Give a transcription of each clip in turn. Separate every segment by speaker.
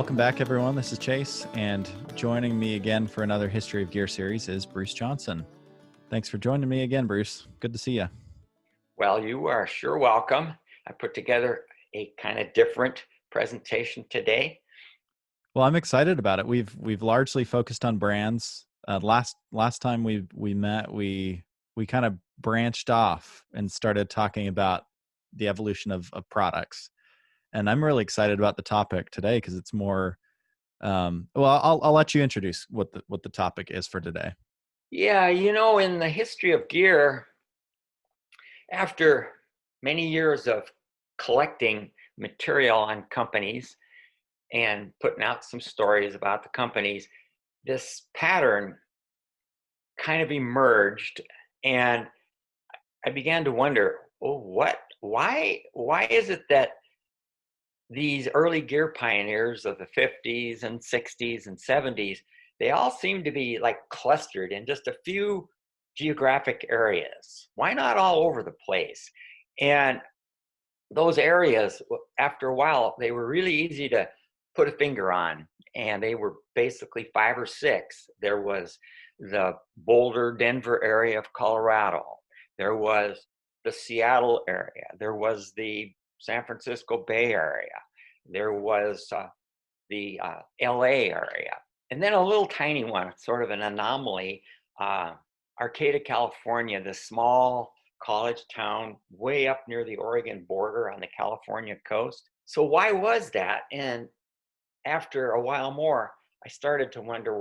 Speaker 1: Welcome back, everyone. This is Chase, and joining me again for another History of Gear series is Bruce Johnson. Thanks for joining me again, Bruce. Good to see you.
Speaker 2: Well, you are sure welcome. I put together a kind of different presentation today.
Speaker 1: Well, I'm excited about it. We've largely focused on brands. Last time we met, we kind of branched off and started talking about the evolution of products. And I'm really excited about the topic today because it's more. Well, I'll let you introduce what the topic is for today.
Speaker 2: Yeah, in the history of gear, after many years of collecting material on companies and putting out some stories about the companies, this pattern kind of emerged, and I began to wonder, why is it that these early gear pioneers of the 50s and 60s and 70s, they all seem to be like clustered in just a few geographic areas? Why not all over the place? And those areas, after a while, they were really easy to put a finger on. And they were basically 5 or 6. There was the Boulder, Denver area of Colorado. There was the Seattle area. There was the San Francisco Bay Area. There was the LA area. And then a little tiny one, sort of an anomaly, Arcata, California, this small college town way up near the Oregon border on the California coast. So why was that? And after a while more, I started to wonder,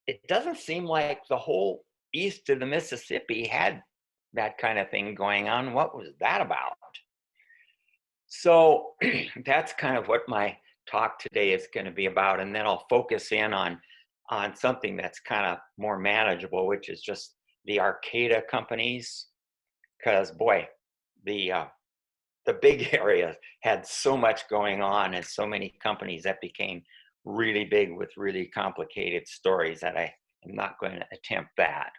Speaker 2: it doesn't seem like the whole east of the Mississippi had that kind of thing going on. What was that about? So that's kind of what my talk today is going to be about. And then I'll focus in on something that's kind of more manageable, which is just the Arcata companies. Because boy, the big area had so much going on and so many companies that became really big with really complicated stories that I am not going to attempt that.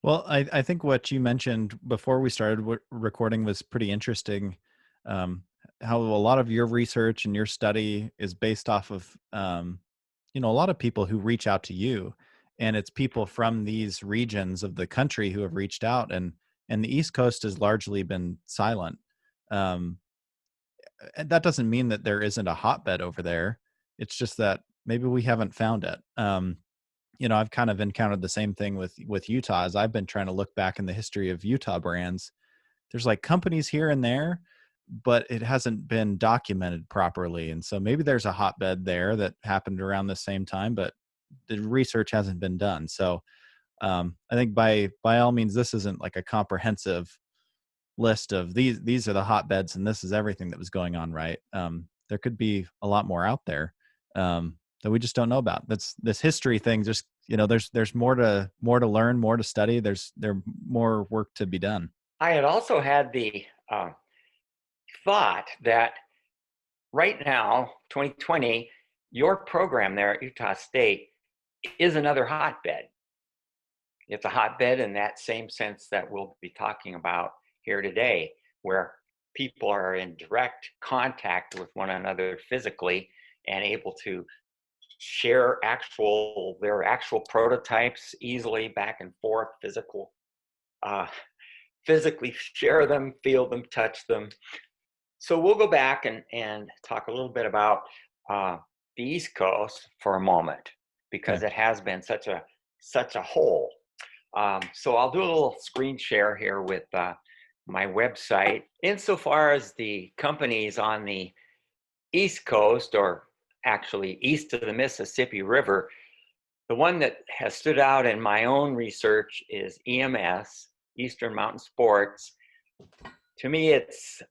Speaker 1: Well, I think what you mentioned before we started recording was pretty interesting. How a lot of your research and your study is based off of, a lot of people who reach out to you, and it's people from these regions of the country who have reached out, and the East Coast has largely been silent. Um, and that doesn't mean that there isn't a hotbed over there. It's just that maybe we haven't found it. I've kind of encountered the same thing with Utah as I've been trying to look back in the history of Utah brands. There's like companies here and there, but it hasn't been documented properly. And so maybe there's a hotbed there that happened around the same time, but the research hasn't been done. So I think by all means, this isn't like a comprehensive list of these are the hotbeds and this is everything that was going on, right? There could be a lot more out there that we just don't know about. That's this history thing. Just there's more to learn, more to study. There's more work to be done.
Speaker 2: I had also had the thought that right now, 2020, your program there at Utah State is another hotbed. It's a hotbed in that same sense that we'll be talking about here today, where people are in direct contact with one another physically and able to share their actual prototypes easily back and forth, physically share them, feel them, touch them. So we'll go back and talk a little bit about the East Coast for a moment, because it has been such a whole. So I'll do a little screen share here with my website. Insofar as the companies on the East Coast, or actually east of the Mississippi River, the one that has stood out in my own research is EMS, Eastern Mountain Sports. To me, it's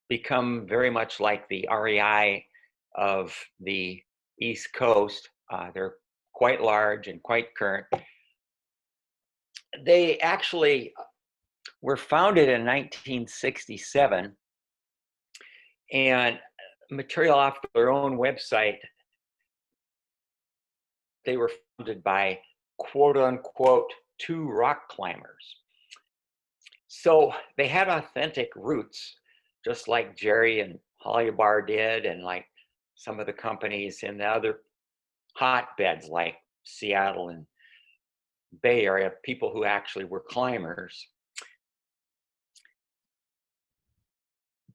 Speaker 2: become very much like the REI of the East Coast. They're quite large and quite current. They actually were founded in 1967, and material off their own website, they were founded by quote unquote 2 rock climbers. So they had authentic roots, just like Jerry and Holly Barr did, and like some of the companies in the other hotbeds like Seattle and Bay Area, people who actually were climbers.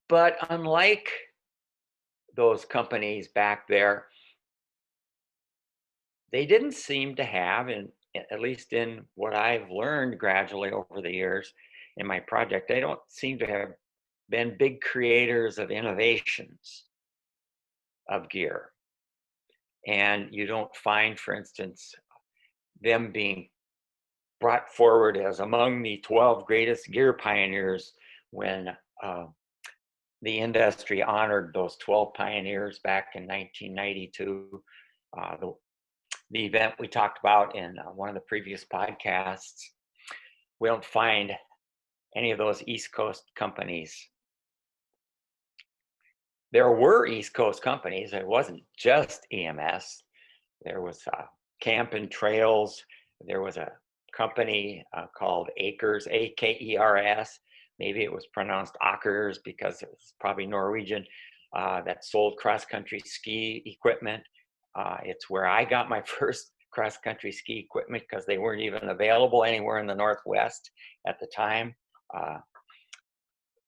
Speaker 2: But unlike those companies back there, they didn't seem to have, and at least in what I've learned gradually over the years in my project, they don't seem to have been big creators of innovations of gear. And you don't find, for instance, them being brought forward as among the 12 greatest gear pioneers when the industry honored those 12 pioneers back in 1992. The event we talked about in one of the previous podcasts, we don't find any of those East Coast companies. There were East Coast companies. It wasn't just EMS. There was Camp and Trails. There was a company called Akers, Akers. Maybe it was pronounced Akers because it was probably Norwegian, that sold cross-country ski equipment. It's where I got my first cross-country ski equipment because they weren't even available anywhere in the Northwest at the time,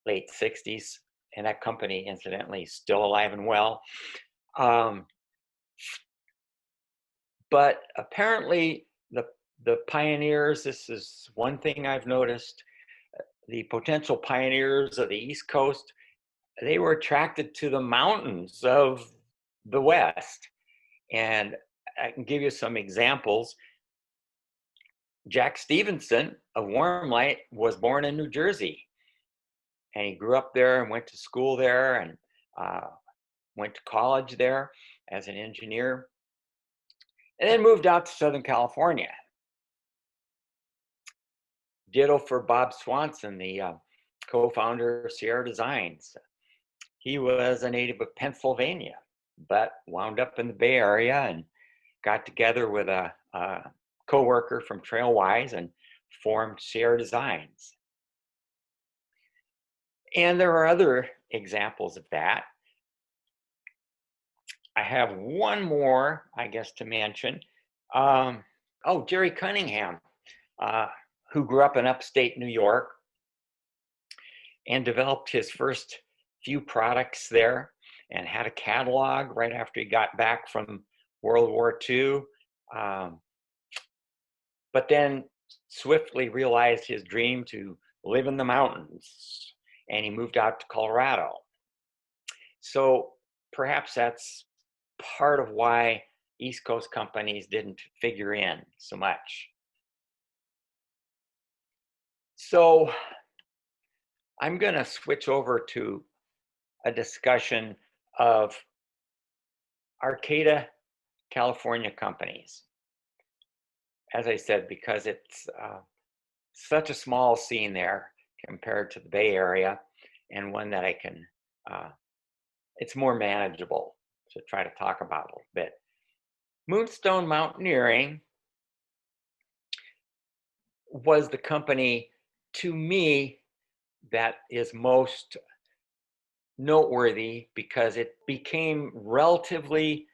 Speaker 2: late 60s. And that company, incidentally, is still alive and well. But apparently the pioneers, this is one thing I've noticed, the potential pioneers of the East Coast, they were attracted to the mountains of the West. And I can give you some examples. Jack Stevenson of Warm Light was born in New Jersey. And he grew up there and went to school there and went to college there as an engineer. And then moved out to Southern California. Ditto for Bob Swanson, the co-founder of Sierra Designs. He was a native of Pennsylvania, but wound up in the Bay Area and got together with a co-worker from Trailwise and formed Sierra Designs. And there are other examples of that. I have one more, I guess, to mention. Jerry Cunningham, who grew up in upstate New York and developed his first few products there and had a catalog right after he got back from World War II. But then swiftly realized his dream to live in the mountains, and he moved out to Colorado. So perhaps that's part of why East Coast companies didn't figure in so much. So I'm going to switch over to a discussion of Arcata, California companies. As I said, because it's such a small scene there compared to the Bay Area, and one that I can, it's more manageable to try to talk about a little bit. Moonstone Mountaineering was the company, to me, that is most noteworthy because it became relatively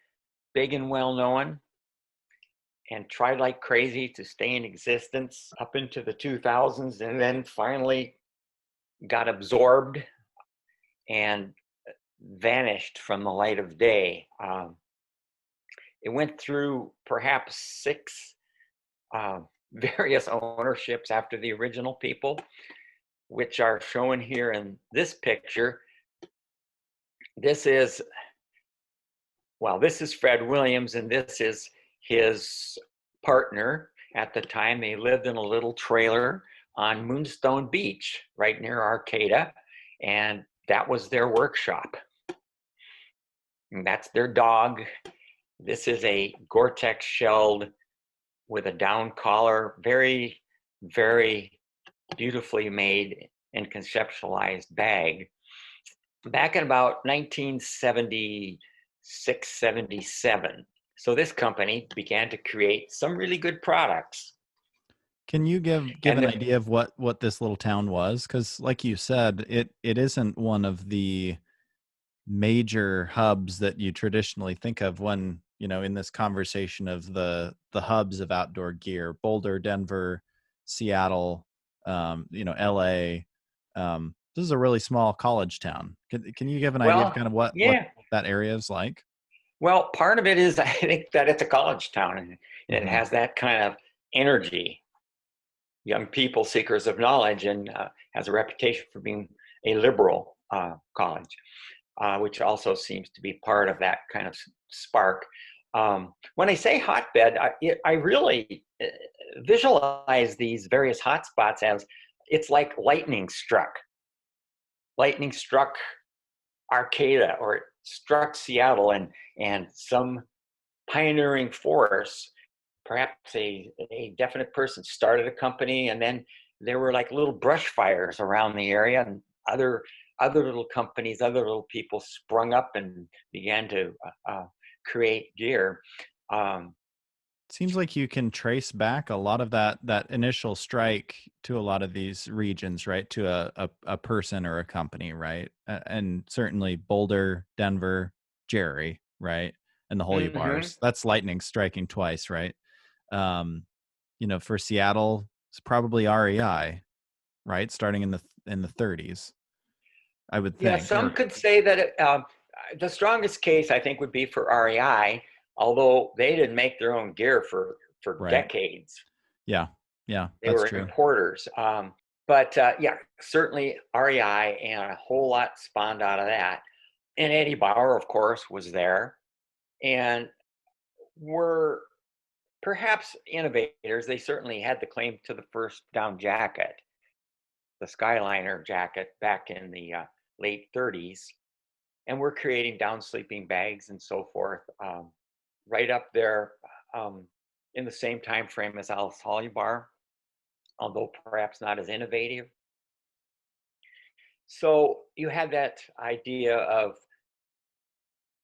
Speaker 2: big and well known and tried like crazy to stay in existence up into the 2000s, and then finally got absorbed and vanished from the light of day. It went through perhaps 6 various ownerships after the original people, which are shown here in this picture. This is Fred Williams, and this is his partner. At the time, they lived in a little trailer on Moonstone Beach, right near Arcata, and that was their workshop. And that's their dog. This is a Gore-Tex shelled with a down collar, very, very beautifully made and conceptualized bag. Back in about 1976, 77. So this company began to create some really good products.
Speaker 1: Can you give an idea of what this little town was? Because like you said, it isn't one of the major hubs that you traditionally think of when, in this conversation of the hubs of outdoor gear: Boulder, Denver, Seattle, LA. This is a really small college town. Can you give an idea of
Speaker 2: Well,
Speaker 1: kind of what
Speaker 2: yeah.
Speaker 1: that area is like?
Speaker 2: Well, part of it is I think that it's a college town, and it
Speaker 1: Hmm.
Speaker 2: has that kind of energy. Young people, seekers of knowledge, and has a reputation for being a liberal college, which also seems to be part of that kind of spark. When I say hotbed, I really visualize these various hotspots as it's like lightning struck Arcata, or it struck Seattle, and some pioneering force, perhaps a definite person, started a company, and then there were like little brush fires around the area, and other little companies, other little people sprung up and began to create gear. Um,
Speaker 1: Seems like you can trace back a lot of that initial strike to a lot of these regions, right? To a person or a company, right? And certainly Boulder, Denver, Jerry, right? And the Holy
Speaker 2: mhm.
Speaker 1: Bars. That's lightning striking twice, right? Um, for Seattle, it's probably REI, right? Starting in the 30s, I would
Speaker 2: Yeah,
Speaker 1: think.
Speaker 2: some
Speaker 1: Or
Speaker 2: could say that the strongest case I think would be for REI, although they didn't make their own gear for
Speaker 1: right.
Speaker 2: decades.
Speaker 1: Yeah. Yeah,
Speaker 2: They
Speaker 1: that's
Speaker 2: were
Speaker 1: true.
Speaker 2: importers. But yeah, certainly REI, and a whole lot spawned out of that. And Eddie Bauer, of course, was there, and were perhaps innovators. They certainly had the claim to the first down jacket, the Skyliner jacket, back in the late 30s. And we're creating down sleeping bags and so forth, right up there, um, in the same time frame as Alice Bar, although perhaps not as innovative. So you had that idea of,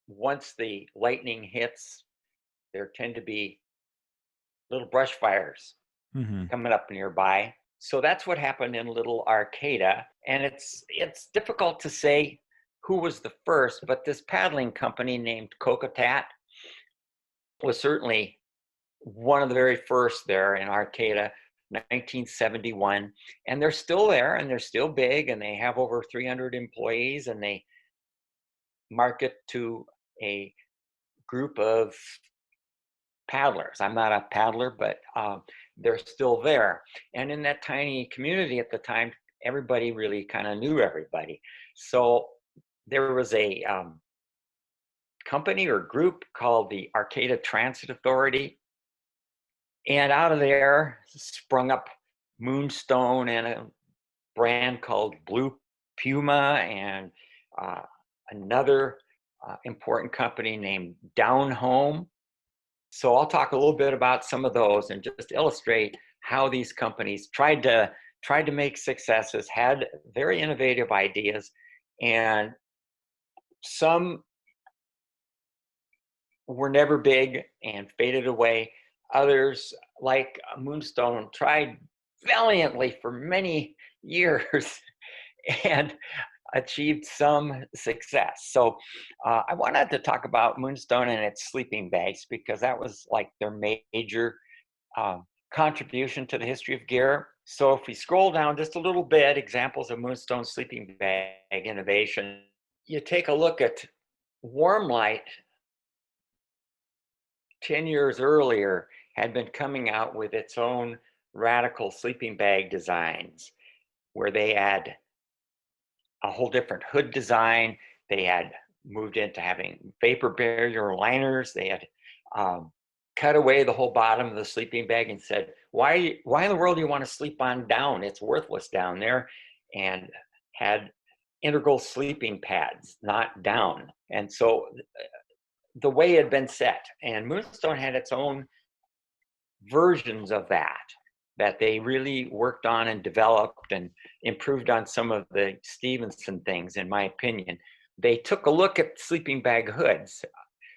Speaker 2: once the lightning hits, there tend to be little brush fires
Speaker 1: Hmm.
Speaker 2: coming up nearby. So that's what happened in Little Arcata, and it's difficult to say who was the first, but this paddling company named Kokatat was certainly one of the very first there in Arcata, 1971, and they're still there, and they're still big, and they have over 300 employees, and they market to a group of paddlers. I'm not a paddler, but they're still there. And in that tiny community at the time, everybody really kind of knew everybody. So there was a company or group called the Arcata Transit Authority. And out of there sprung up Moonstone, and a brand called Blue Puma, and uh, another important company named Down Home. So I'll talk a little bit about some of those and just illustrate how these companies tried to make successes, had very innovative ideas, and some were never big and faded away. Others, like Moonstone, tried valiantly for many years and achieved some success. So I wanted to talk about Moonstone and its sleeping bags, because that was like their major um, contribution to the history of gear. So if we scroll down just a little bit, examples of Moonstone sleeping bag innovation, you take a look at Warm Light. 10 years earlier, had been coming out with its own radical sleeping bag designs, where they had a whole different hood design. They had moved into having vapor barrier liners. They had cut away the whole bottom of the sleeping bag and said, why in the world do you want to sleep on down? It's worthless down there. And had integral sleeping pads, not down. And so the way had been set, and Moonstone had its own versions of that they really worked on and developed and improved on some of the Stevenson things, in my opinion. They took a look at sleeping bag hoods.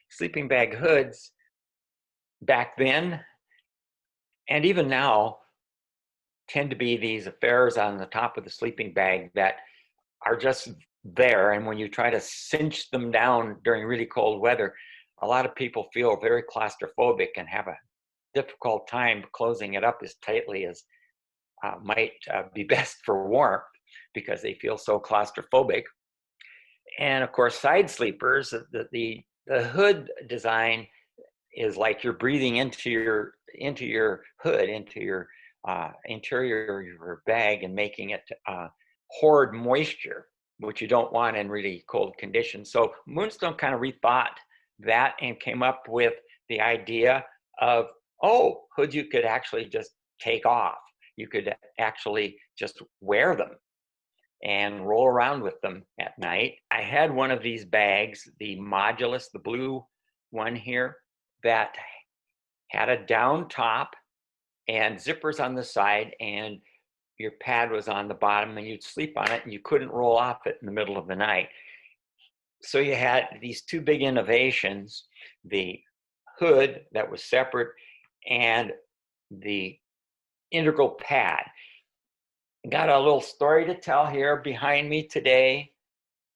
Speaker 2: Sleeping bag hoods back then, and even now, tend to be these affairs on the top of the sleeping bag that are just there. And when you try to cinch them down during really cold weather, a lot of people feel very claustrophobic and have a difficult time closing it up as tightly as might be best for warmth because they feel so claustrophobic. And of course, side sleepers, the hood design is like you're breathing into your hood, into your interior of your bag, and making it hoard moisture, which you don't want in really cold conditions. So Moonstone kind of rethought that and came up with the idea of, oh, hoods you could actually just take off. You could actually just wear them and roll around with them at night. I had one of these bags, the Modulus, the blue one here, that had a down top and zippers on the side, and your pad was on the bottom, and you'd sleep on it and you couldn't roll off it in the middle of the night. So you had these two big innovations, the hood that was separate and the integral pad. Got a little story to tell here. Behind me today,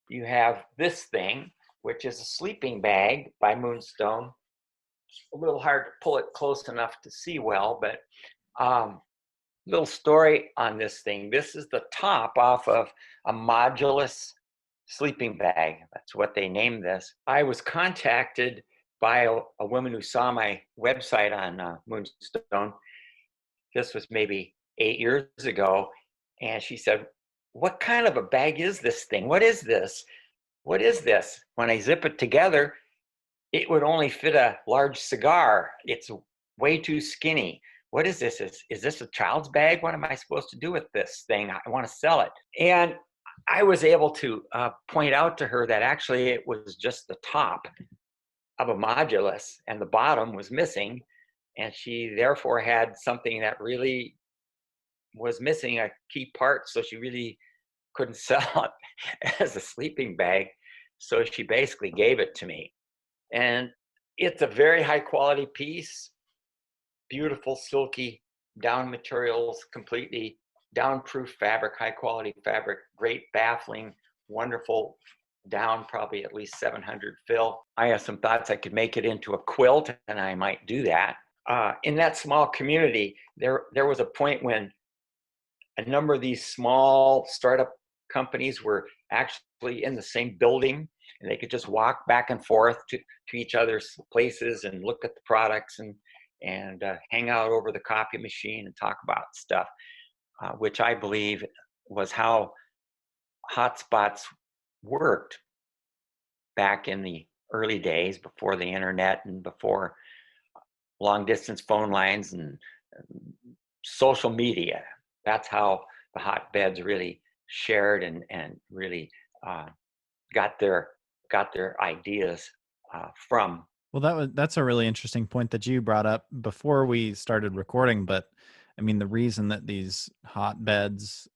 Speaker 2: you have this thing, which is a sleeping bag by Moonstone. It's a little hard to pull it close enough to see well, but little story on this thing. This is the top off of a Modulus sleeping bag. That's what they named this. I was contacted by a woman who saw my website on Moonstone. This was maybe 8 years ago. And she said, what kind of a bag is this thing? What is this? What is this? When I zip it together, it would only fit a large cigar. It's way too skinny. What is this? Is this a child's bag? What am I supposed to do with this thing? I want to sell it. And I was able to point out to her that actually it was just the top of a Modulus and the bottom was missing. And she therefore had something that really was missing a key part. So she really couldn't sell it as a sleeping bag. So she basically gave it to me. And it's a very high quality piece, beautiful silky down materials, completely down-proof fabric, high quality fabric, great baffling, wonderful down, probably at least 700 fill. I have some thoughts I could make it into a quilt, and I might do that. In that small community, there was a point when a number of these small startup companies were actually in the same building, and they could just walk back and forth to each other's places and look at the products and hang out over the coffee machine and talk about stuff, which I believe was how hotspots worked back in the early days before the internet and before long distance phone lines and social media. That's how the hotbeds really shared and really got their ideas from.
Speaker 1: Well, that's a really interesting point that you brought up before we started recording. But I mean, the reason that these hotbeds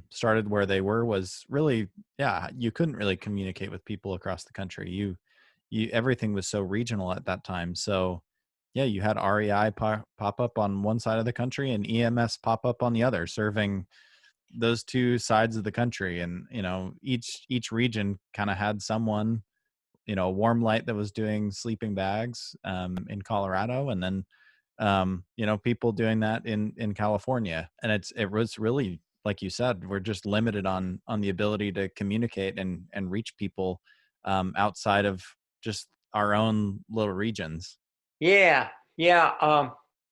Speaker 1: started where they were was really, yeah, you couldn't really communicate with people across the country. You everything was so regional at that time. So yeah, you had REI pop up on one side of the country and EMS pop up on the other, serving those two sides of the country. And each region kind of had someone, Warm Light that was doing sleeping bags in Colorado, and then people doing that in California. And it was really, like you said, we're just limited on the ability to communicate and reach people outside of just our own little regions.
Speaker 2: Yeah, yeah.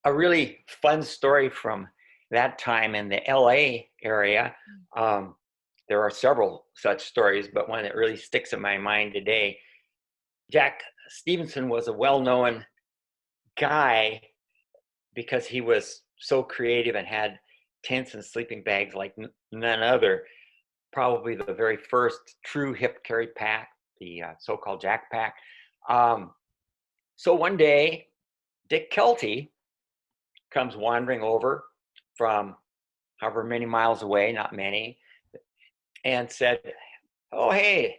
Speaker 2: A really fun story from that time in the LA area. There are several such stories, but one that really sticks in my mind today. Jack Stevenson was a well-known guy because he was so creative and had tents and sleeping bags like none other. Probably the very first true hip carry pack, the so-called Jack Pack. So one day, Dick Kelty comes wandering over from however many miles away, not many, and said, "Oh, hey,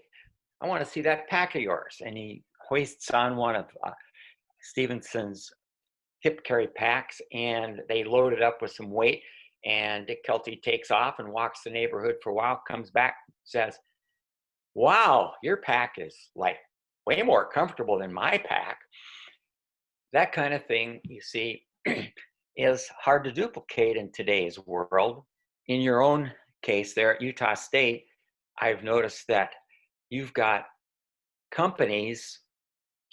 Speaker 2: I want to see that pack of yours." And he hoists on one of Stevenson's hip carry packs, and they load it up with some weight. And Dick Kelty takes off and walks the neighborhood for a while, comes back, says, wow, your pack is like way more comfortable than my pack. That kind of thing, you see, is hard to duplicate in today's world. In your own case there at Utah State, I've noticed that you've got companies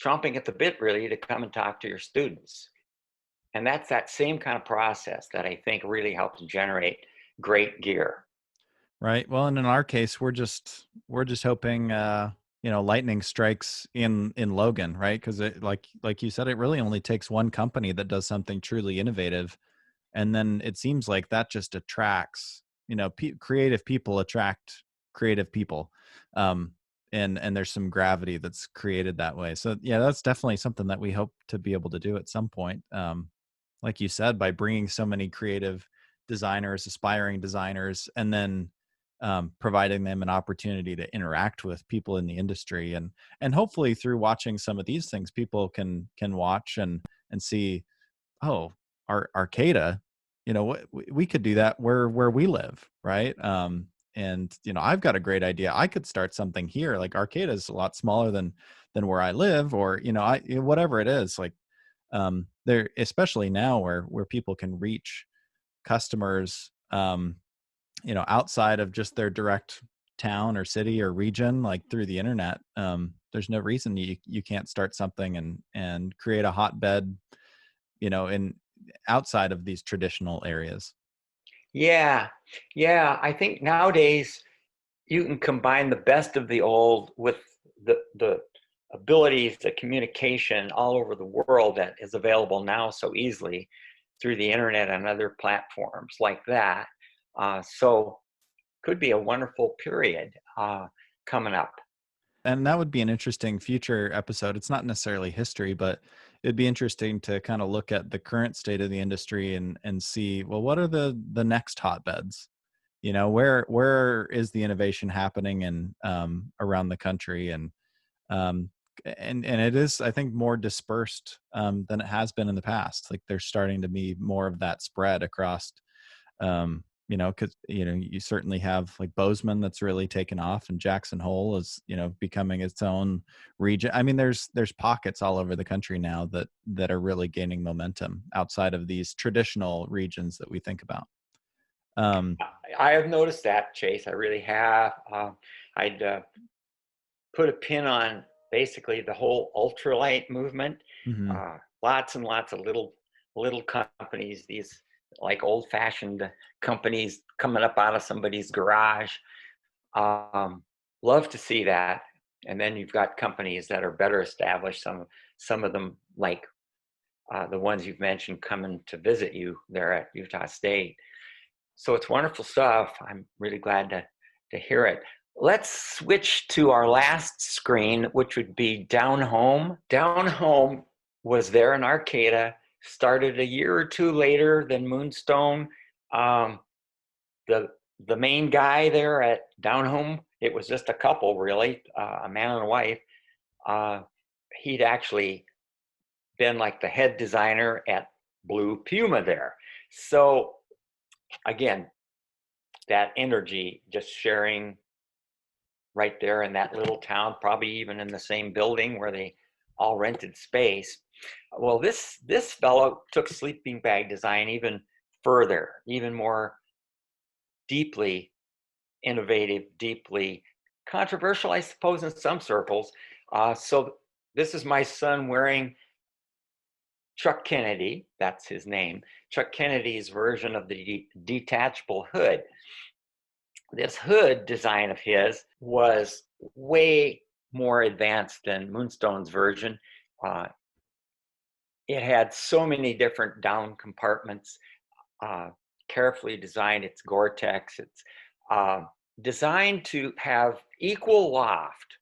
Speaker 2: chomping at the bit really to come and talk to your students. And that's that same kind of process that I think really helps generate great gear.
Speaker 1: Right. Well, and in our case, we're just hoping lightning strikes in Logan, right? Because it like you said, it really only takes one company that does something truly innovative, and then it seems like that just attracts, creative people attract creative people, um, and there's some gravity that's created that way. So yeah, that's definitely something that we hope to be able to do at some point. Like you said, by bringing so many creative designers, aspiring designers, and then providing them an opportunity to interact with people in the industry, and hopefully through watching some of these things, people can watch and see, oh, Arcata, what we could do that where we live, right? And I've got a great idea. I could start something here. Like Arcata is a lot smaller than where I live, or whatever it is. Like there, especially now where people can reach customers, outside of just their direct town or city or region, like through the internet. There's no reason you can't start something and create a hotbed, in outside of these traditional areas.
Speaker 2: Yeah, yeah. I think nowadays you can combine the best of the old with the abilities, the communication all over the world that is available now so easily through the internet and other platforms like that. So could be a wonderful period coming up.
Speaker 1: And that would be an interesting future episode. It's not necessarily history, but it'd be interesting to kind of look at the current state of the industry and see, well, what are the next hotbeds? Where is the innovation happening and around the country, um, and it is, I think, more dispersed than it has been in the past. Like there's starting to be more of that spread across, because you certainly have like Bozeman that's really taken off, and Jackson Hole is becoming its own region. I mean, there's pockets all over the country now that are really gaining momentum outside of these traditional regions that we think about. Um,
Speaker 2: I have noticed that, Chase. I really have. I'd put a pin on basically the whole ultralight movement.
Speaker 1: mhm.
Speaker 2: Lots and lots of little companies, these like old-fashioned companies coming up out of somebody's garage. Um, Love to see that. And then you've got companies that are better established. Some of them, like the ones you've mentioned, coming to visit you there at Utah State. So it's wonderful stuff. I'm really glad to hear it. Let's switch to our last screen, which would be Down Home. Down Home was there in Arcata, started a year or two later than Moonstone. Um, the the main guy there at Down Home, it was just a couple really, a man and a wife. Uh, he'd actually been like the head designer at Blue Puma there. So again, that energy just sharing right there in that little town, probably even in the same building where they all rented space. Well, this fellow took sleeping bag design even further, even more deeply innovative, deeply controversial, I suppose, in some circles. So this is my son wearing Chuck Kennedy, that's his name, Chuck Kennedy's version of the detachable hood. This hood design of his was way more advanced than Moonstone's version. Uh, it had so many different down compartments, uh, carefully designed. It's Gore-Tex. It's uh, designed to have equal loft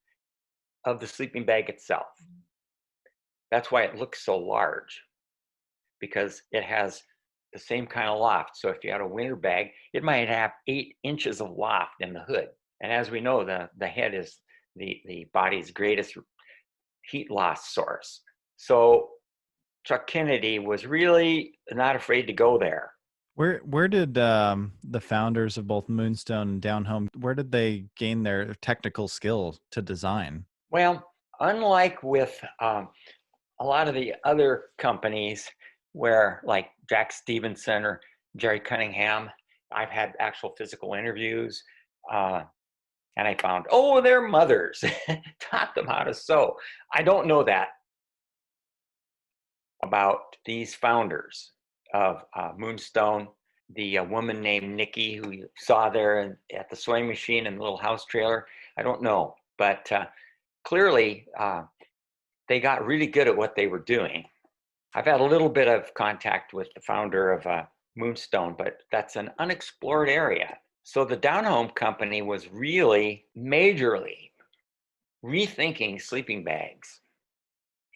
Speaker 2: of the sleeping bag itself. That's why it looks so large, because it has the same kind of loft. So if you had a winter bag, it might have 8 inches of loft in the hood. And as we know, the head is the body's greatest heat loss source. So Chuck Kennedy was really not afraid to go there.
Speaker 1: Where did the founders of both Moonstone and Down Home, where did they gain their technical skill to design?
Speaker 2: Well, unlike with a lot of the other companies where like Jack Stevenson or Jerry Cunningham, I've had actual physical interviews, uh, and I found, oh, their mothers taught them how to sew. I don't know that about these founders of Moonstone. The woman named Nikki, who you saw there at the sewing machine in the little house trailer, I don't know, but clearly they got really good at what they were doing. I've had a little bit of contact with the founder of Moonstone, but that's an unexplored area. So the Down Home company was really majorly rethinking sleeping bags.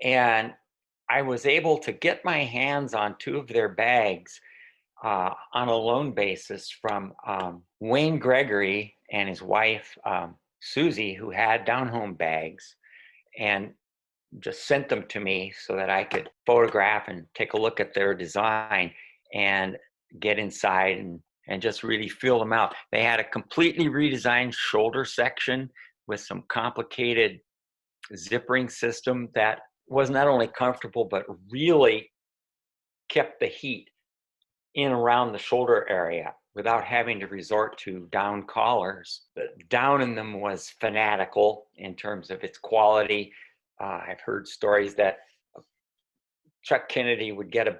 Speaker 2: And I was able to get my hands on two of their bags on a loan basis from Wayne Gregory and his wife, Susie, who had Down Home bags, and just sent them to me so that I could photograph and take a look at their design and get inside and just really feel them out. They had a completely redesigned shoulder section with some complicated zippering system that was not only comfortable, but really kept the heat in around the shoulder area without having to resort to down collars. The down in them was fanatical in terms of its quality. I've heard stories that Chuck Kennedy would get a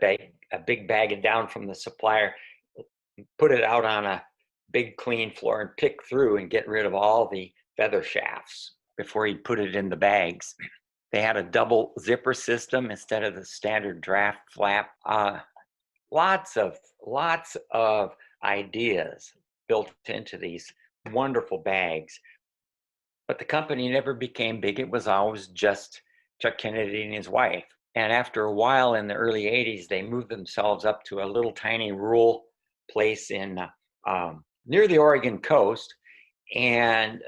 Speaker 2: big bag of down from the supplier, put it out on a big clean floor and pick through and get rid of all the feather shafts before he'd put it in the bags. They had a double zipper system instead of the standard draft flap. Lots of ideas built into these wonderful bags. But the company never became big. It was always just Chuck Kennedy and his wife. And after a while in the early 80s, they moved themselves up to a little tiny rural place in near the Oregon coast and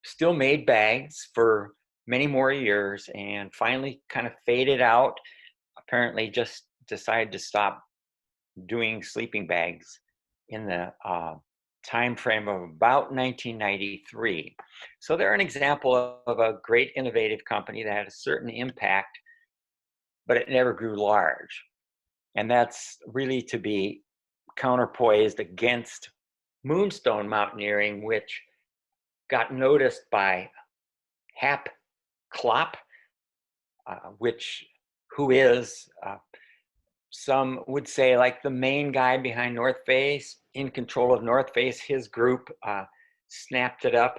Speaker 2: still made bags for many more years and finally kind of faded out. Apparently just decided to stop doing sleeping bags in the time frame of about 1993. So they're an example of a great innovative company that had a certain impact, but it never grew large. And that's really to be counterpoised against Moonstone Mountaineering, which got noticed by Hap Klopp, which who is some would say like the main guy behind North Face, in control of North Face. His group snapped up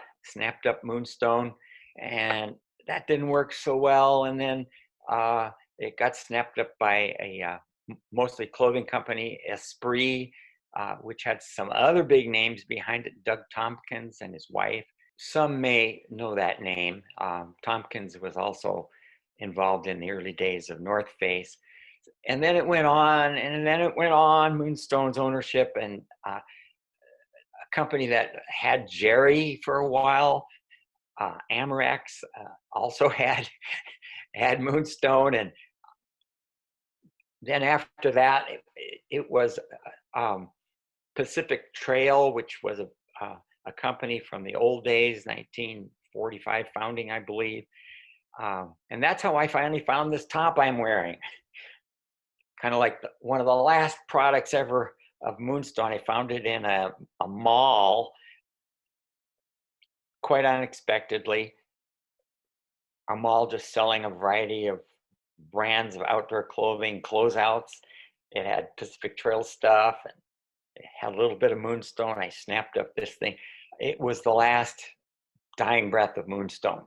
Speaker 2: Moonstone, and that didn't work so well. And then it got snapped up by a mostly clothing company, Esprit, which had some other big names behind it, Doug Tompkins and his wife. Some may know that name. Tompkins was also involved in the early days of North Face. And then it went on, and then it went on, Moonstone's ownership, and a company that had Jerry for a while, Amorex, also had Moonstone. And then after that, it was Pacific Trail, which was a company from the old days, 1945 founding, I believe. And that's how I finally found this top I'm wearing. Kind of like one of the last products ever of Moonstone. I found it in a mall, quite unexpectedly. A mall just selling a variety of brands of outdoor clothing, closeouts. It had Pacific Trail stuff, and it had a little bit of Moonstone. I snapped up this thing. It was the last dying breath of Moonstone,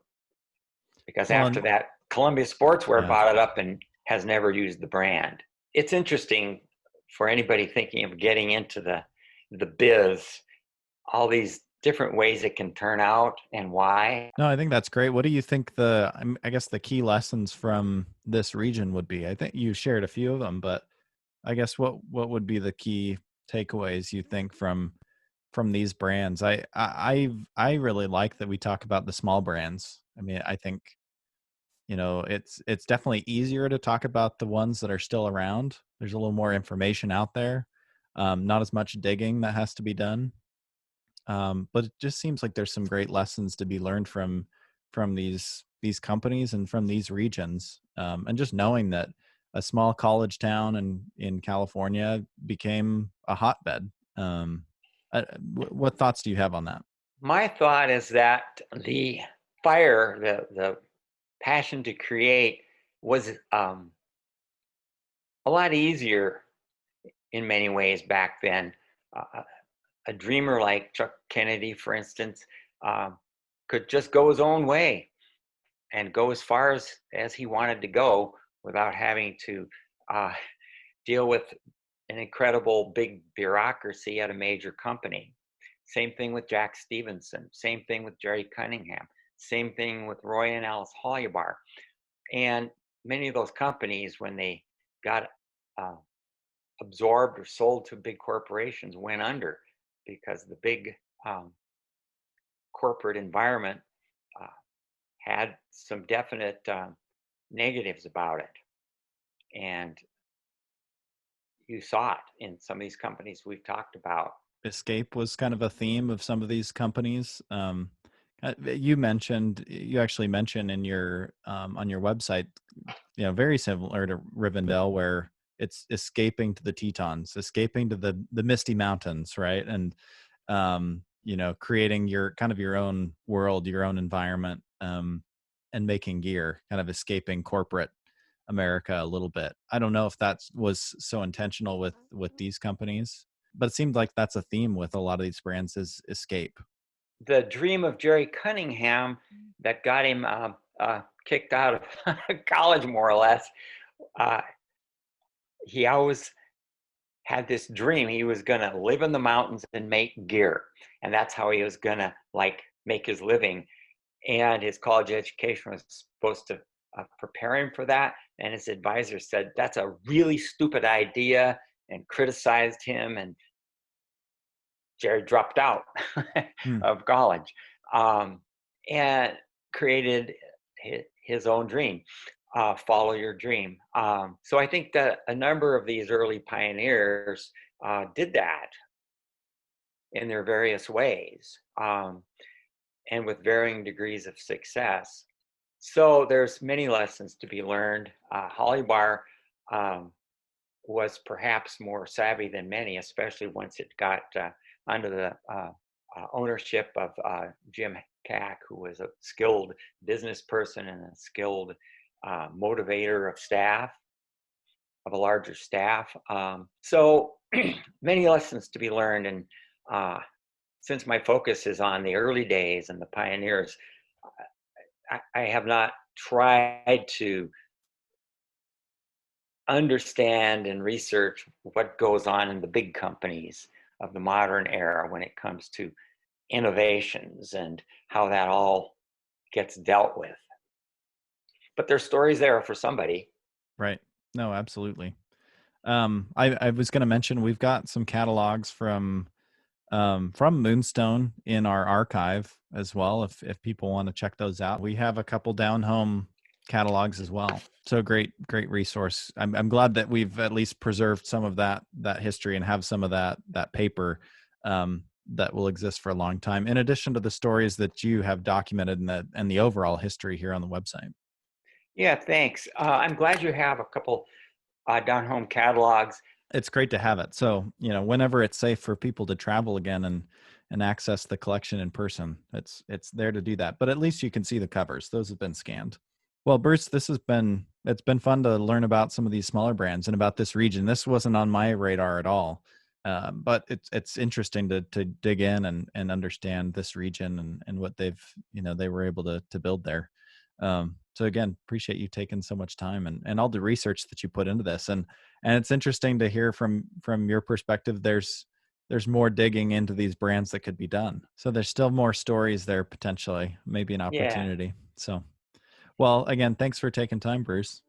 Speaker 2: because
Speaker 1: Well,
Speaker 2: after that, Columbia Sportswear
Speaker 1: yeah.
Speaker 2: bought it up and has never used the brand. It's interesting for anybody thinking of getting into the biz, all these different ways it can turn out and why.
Speaker 1: No, I think that's great. What do you think I guess the key lessons from this region would be? I think you shared a few of them, but I guess what would be the key takeaways you think from these brands? I really like that we talk about the small brands. I mean, I think, it's definitely easier to talk about the ones that are still around. There's a little more information out there. Not as much digging that has to be done. But it just seems like there's some great lessons to be learned from these companies and from these regions. And just knowing that a small college town in California became a hotbed. What thoughts do you have on that?
Speaker 2: My thought is that the fire, the passion to create, was a lot easier in many ways back then. A dreamer like Chuck Kennedy, for instance, um, could just go his own way and go as far as he wanted to go without having to uh, deal with an incredible big bureaucracy at a major company. Same thing with Jack Stevenson. Same thing with Jerry Cunningham. Same thing with Roy and Alice Hollybar. And many of those companies, when they got uh, absorbed or sold to big corporations, went under because the big um, corporate environment uh, had some definite negatives about it. And you saw it in some of these companies we've talked about.
Speaker 1: Escape was kind of a theme of some of these companies. You actually mentioned in your on your website, very similar to Rivendell, where it's escaping to the Tetons, escaping to the Misty Mountains, right? And creating your kind of your own world, your own environment, and making gear, kind of escaping corporate America a little bit. I don't know if that was so intentional with these companies, but it seemed like that's a theme with a lot of these brands is escape.
Speaker 2: The dream of Jerry Cunningham that got him kicked out of college, more or less, uh, he always had this dream he was going to live in the mountains and make gear, and that's how he was going to like make his living. And his college education was supposed to prepare him for that, and his advisor said that's a really stupid idea and criticized him, and Jerry dropped out
Speaker 1: Hmm.
Speaker 2: of college, and created his own dream. Follow your dream. So I think that a number of these early pioneers did that in their various ways, and with varying degrees of success. So there's many lessons to be learned. Hollybar um, was perhaps more savvy than many, especially once it got under the ownership of Jim Cack, who was a skilled business person and a skilled motivator of staff, of a larger staff. So many lessons to be learned. And since my focus is on the early days and the pioneers, I have not tried to understand and research what goes on in the big companies of the modern era when it comes to innovations and how that all gets dealt with. But there's stories there for somebody.
Speaker 1: Right. No, absolutely. I was going to mention we've got some catalogs from Moonstone in our archive as well. If people want to check those out, we have a couple down home catalogs as well. So great resource. I'm glad that we've at least preserved some of that history and have some of that paper that will exist for a long time. In addition to the stories that you have documented and the overall history here on the website.
Speaker 2: Yeah, thanks. I'm glad you have a couple down home catalogs.
Speaker 1: It's great to have it. So, whenever it's safe for people to travel again and access the collection in person, it's there to do that. But at least you can see the covers. Those have been scanned. Well, Bruce, it's been fun to learn about some of these smaller brands and about this region. This wasn't on my radar at all. But it's interesting to dig in and understand this region and what they were able to build there. So again, appreciate you taking so much time and all the research that you put into this. And it's interesting to hear from your perspective. There's more digging into these brands that could be done. So there's still more stories there potentially, maybe an
Speaker 2: Yeah.
Speaker 1: opportunity. So, well, again, thanks for taking time, Bruce.